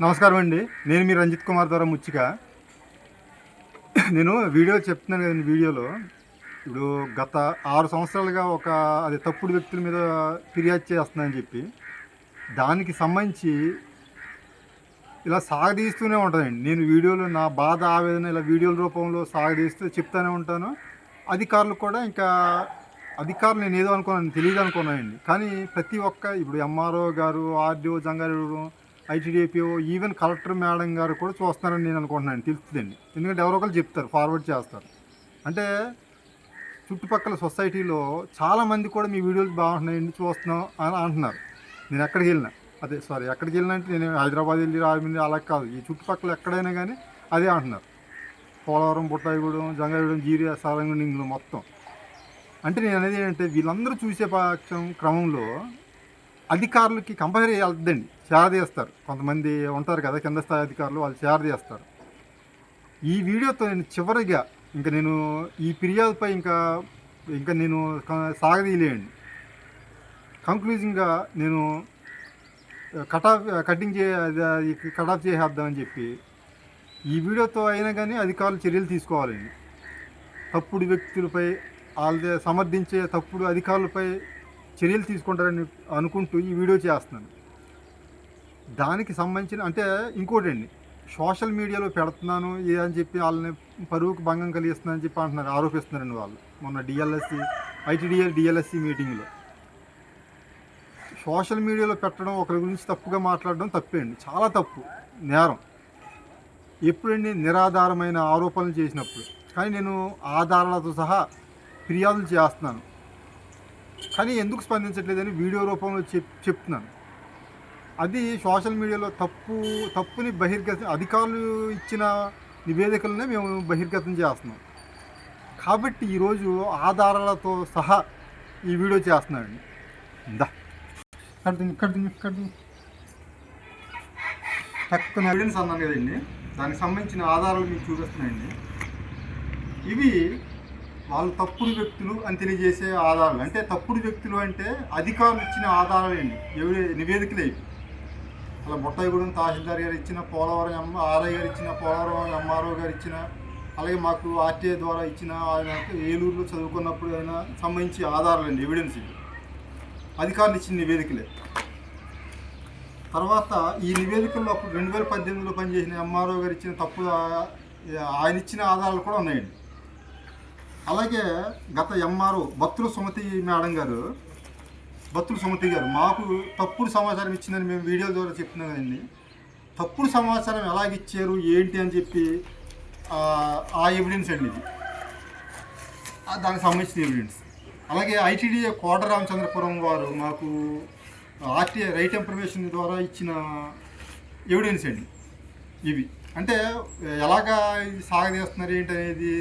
నమస్కారం అండి. నేను మీ రంజిత్ కుమార్ ద్వారా ముచ్చిక. నేను వీడియో చెప్తున్నాను కదండి. వీడియోలో ఇప్పుడు గత 6 సంవత్సరాలుగా అది తప్పుడు వ్యక్తుల మీద ఫిర్యాదు చేస్తున్నానని చెప్పి దానికి సంబంధించి ఇలా సాగదీస్తూనే ఉంటానండి. నేను వీడియోలో నా బాధ ఆవేదన ఇలా వీడియోల రూపంలో సాగదీస్తూ చెప్తూనే ఉంటాను. అధికారులు కూడా అధికారులు నేను ఏదో అనుకున్నాను, తెలియదు అనుకున్నానండి. కానీ ప్రతి ఒక్క ఇప్పుడు ఎంఆర్ఓ గారు, RDO Jangareddy, ITDPO, even collector madam గారు కూడా చూస్తున్నారని నేను అనుకుంటున్నాను. తెలుస్తుందండి. ఎందుకంటే ఎవరో ఒకరు చెప్తారు, ఫార్వర్డ్ చేస్తారు. అంటే చుట్టుపక్కల సొసైటీలో చాలామంది కూడా మీ వీడియోలు బాగుంటున్నాయండి, చూస్తున్నాం అని అంటున్నారు. నేను ఎక్కడికి వెళ్ళినా ఎక్కడికి వెళ్ళినా అంటే నేను హైదరాబాద్ వెళ్ళి రాజమండ్రి అలా కాదు, ఈ చుట్టుపక్కల ఎక్కడైనా కానీ అదే అంటున్నారు. పోలవరం, బుట్టాయిగూడెం, జంగారెడ్డి, జీరియా, సారంగంలో మొత్తం. అంటే నేను అనేది ఏంటంటే వీళ్ళందరూ చూసే క్రమంలో అధికారులకి కంపల్సరీ వెళ్తుందండి, చేరదీస్తారు. కొంతమంది ఉంటారు కదా కింద స్థాయి అధికారులు, వాళ్ళు చేరదీస్తారు. ఈ వీడియోతో నేను చివరిగా నేను ఈ ఫిర్యాదుపై ఇంకా నేను సాగదీయలేండి. కంక్లూజింగ్గా నేను కట్ ఆఫ్ చేసేద్దామని చెప్పి ఈ వీడియోతో అయినా కానీ అధికారులు చర్యలు తీసుకోవాలండి. తప్పుడు వ్యక్తులపై వాళ్ళ సమర్థించే తప్పుడు అధికారులపై చర్యలు తీసుకుంటారని అనుకుంటూ ఈ వీడియో చేస్తున్నాను. దానికి సంబంధించిన అంటే ఇంకోటండి, సోషల్ మీడియాలో పెడుతున్నాను అని చెప్పి వాళ్ళని పరువుకు భంగం కలిగిస్తున్నానని చెప్పి అంటున్నారు, ఆరోపిస్తున్నారండి వాళ్ళు. మొన్న ఐటీడీఎల్ మీటింగ్లో సోషల్ మీడియాలో పెట్టడం, ఒకరి గురించి తప్పుగా మాట్లాడడం తప్పేండి, చాలా తప్పు, నేరం. ఎప్పుడండి నిరాధారమైన ఆరోపణలు చేసినప్పుడు. కానీ నేను ఆధారాలతో సహా ఫిర్యాదులు చేస్తున్నాను. కానీ ఎందుకు స్పందించట్లేదని వీడియో రూపంలో చెప్తున్నాను. అది సోషల్ మీడియాలో తప్పుని అధికారులు ఇచ్చిన నివేదికలనే మేము బహిర్గతం చేస్తున్నాం. కాబట్టి ఈరోజు ఆధారాలతో సహా ఈ వీడియో చేస్తున్నానండి. తక్కువ ఎవిడెన్స్ అన్నాను కదండి, దానికి సంబంధించిన ఆధారాలు మీకు చూపిస్తున్నాయండి. ఇవి వాళ్ళు తప్పుడు వ్యక్తులు అని తెలియజేసే ఆధారాలు. అంటే తప్పుడు వ్యక్తులు అంటే అధికారులు ఇచ్చిన ఆధారాలండి, నివేదికలే ఇవి. అలా బుట్టాయిగూడెం తహసీల్దార్ గారు ఇచ్చిన, పోలవరం ఆర్ఐ గారు ఇచ్చిన, పోలవరం ఎంఆర్ఓ గారు ఇచ్చిన, అలాగే మాకు ఆర్టీఐ ద్వారా ఇచ్చిన, ఆయన ఏలూరులో చదువుకున్నప్పుడు అయినా సంబంధించి ఆధారాలండి, ఎవిడెన్స్ ఇవి. అధికారులు ఇచ్చిన నివేదికలే. తర్వాత ఈ నివేదికల్లో అప్పుడు 2018లో పనిచేసిన ఎంఆర్ఓ గారు ఇచ్చిన ఆయన ఇచ్చిన ఆధారాలు కూడా ఉన్నాయండి. అలాగే గత ఎంఆర్ఓ బత్తుల సుమతి గారు మాకు తప్పుడు సమాచారం ఇచ్చిందని మేము వీడియో ద్వారా చెప్తున్నాం కదండి. తప్పుడు సమాచారం ఎలాగిచ్చారు ఏంటి అని చెప్పి ఆ ఎవిడెన్స్ అండి ఇది, దానికి సంబంధించిన ఎవిడెన్స్. అలాగే ఐటీడీఏ కోట రామచంద్రపురం వారు మాకు ఆర్టీఐ రైట్ ఇన్ఫర్మేషన్ ద్వారా ఇచ్చిన ఎవిడెన్స్ అండి ఇవి. అంటే ఎలాగా ఇది సాగదీస్తున్నారు ఏంటి అనేది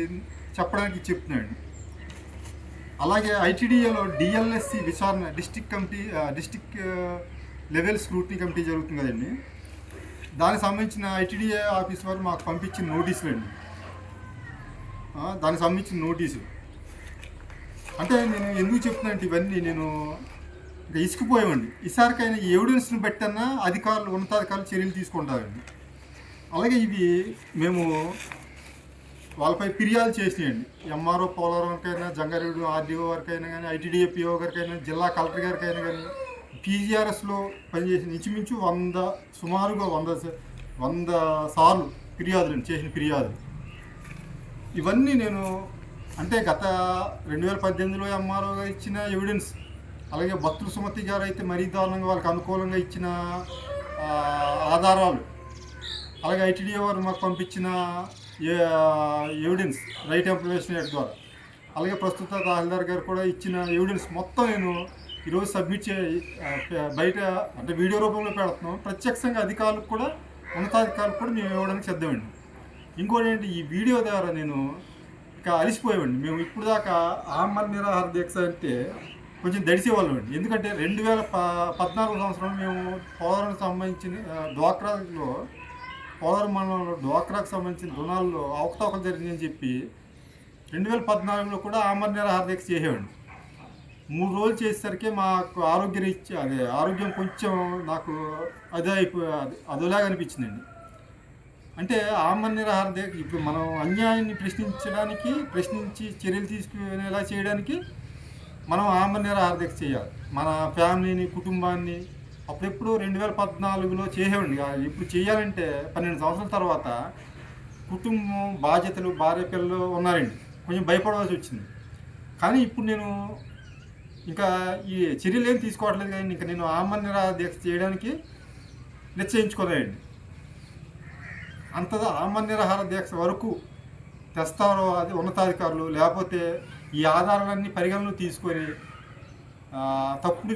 చెప్పడానికి చెప్తున్నాడు. అలాగే ఐటీడీఏలో డిఎల్ఎస్సి విచారణ డిస్టిక్ లెవెల్ స్క్రూటినీ కమిటీ జరుగుతుంది కదండి. దానికి సంబంధించిన ఐటీడీఏ ఆఫీస్ వారు మాకు పంపించిన నోటీసులు అండి, దానికి సంబంధించిన నోటీసులు. అంటే నేను ఎందుకు చెప్తున్నానంటే ఇవన్నీ నేను ఇంకా ఇసుకుపోయామండి. ఈసారికైనా ఈ ఎవిడెన్స్ని బట్టన్నా ఉన్నతాధికారులు చర్యలు తీసుకుంటారండి. అలాగే ఇవి మేము వాళ్ళపై ఫిర్యాదు చేసినాయండి. ఎంఆర్ఓ పోలవరంకైనా, జంగారెడ్డి ఆర్డీఓ గారికైనా కానీ, ఐటీడీఏ పిఓ గారికైనా, జిల్లా కలెక్టర్ గారికైనా కానీ, పీజీఆర్ఎస్లో పనిచేసిన ఇంచుమించు సుమారుగా 100 సార్లు చేసిన ఫిర్యాదులు. ఇవన్నీ నేను అంటే గత 2018లో ఎంఆర్ఓ గారు ఇచ్చిన ఎవిడెన్స్, అలాగే బత్తుల సుమతి గారు అయితే మరీ దారుణంగా వాళ్ళకి అనుకూలంగా ఇచ్చిన ఆధారాలు, అలాగే ఐటీడీఏ వారు మాకు పంపించిన ఎవిడెన్స్ రైట్ ఇన్ఫర్మేషన్ యాక్ట్ ద్వారా, అలాగే ప్రస్తుత తహసీల్దార్ గారు కూడా ఇచ్చిన ఎవిడెన్స్ మొత్తం నేను ఈరోజు సబ్మిట్ బయట అంటే వీడియో రూపంలో పెడుతున్నాం. ప్రత్యక్షంగా అధికారులకు కూడా, ఉన్నతాధికారులకు కూడా మేము ఇవ్వడానికి సిద్ధమండి. ఇంకోటి ఏంటి, ఈ వీడియో ద్వారా నేను ఇంకా అలిసిపోయామండి. మేము ఇప్పుడు దాకా ఆమరణ నిరాహార దీక్ష అంటే కొంచెం దడిసేవాళ్ళం అండి. ఎందుకంటే 2014 సంవత్సరంలో మేము పోలవరం సంబంధించిన పోలవరం మండలంలో డ్వాక్రాకు సంబంధించిన రుణాల్లో అవకతవకలు జరిగిందని చెప్పి 2014లో కూడా ఆమరణ నిరాహార దీక్ష చేసేవాడిని. 3 రోజులు చేసేసరికి మాకు ఆరోగ్యం కొంచెం నాకు అదోలాగా అనిపించిందండి. అంటే ఆమరణ నిరాహార దీక్ష ఇప్పుడు మనం అన్యాయాన్ని ప్రశ్నించి చర్యలు తీసుకునేలా చేయడానికి మనం ఆమరణ నిరాహార దీక్ష చేయాలి. మన ఫ్యామిలీని, కుటుంబాన్ని అప్పుడెప్పుడు 2014లో చేసేవాడిని కాదు. ఇప్పుడు చేయాలంటే 12 సంవత్సరాల తర్వాత కుటుంబం, బాధ్యతలు, భార్య, పిల్లలు ఉన్నారండి. కొంచెం భయపడవలసి వచ్చింది. కానీ ఇప్పుడు నేను ఇంకా ఈ చర్యలేం తీసుకోవట్లేదు, కానీ ఇంక నేను ఆమరణ నిరాహార దీక్ష చేయడానికి నిశ్చయించుకోలేదండి. ఆమరణ నిరాహార దీక్ష వరకు తెస్తారో అది ఉన్నతాధికారులు, లేకపోతే ఈ ఆధారాలన్నీ పరిగణలో తీసుకొని తప్పుడు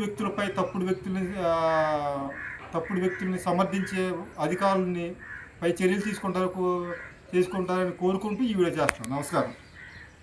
వ్యక్తుల్ని సమర్థించే అధికారులని పై చర్యలు తీసుకుంటారని కోరుకుంటూ ఈ వీడియో చేస్తాను. నమస్కారం.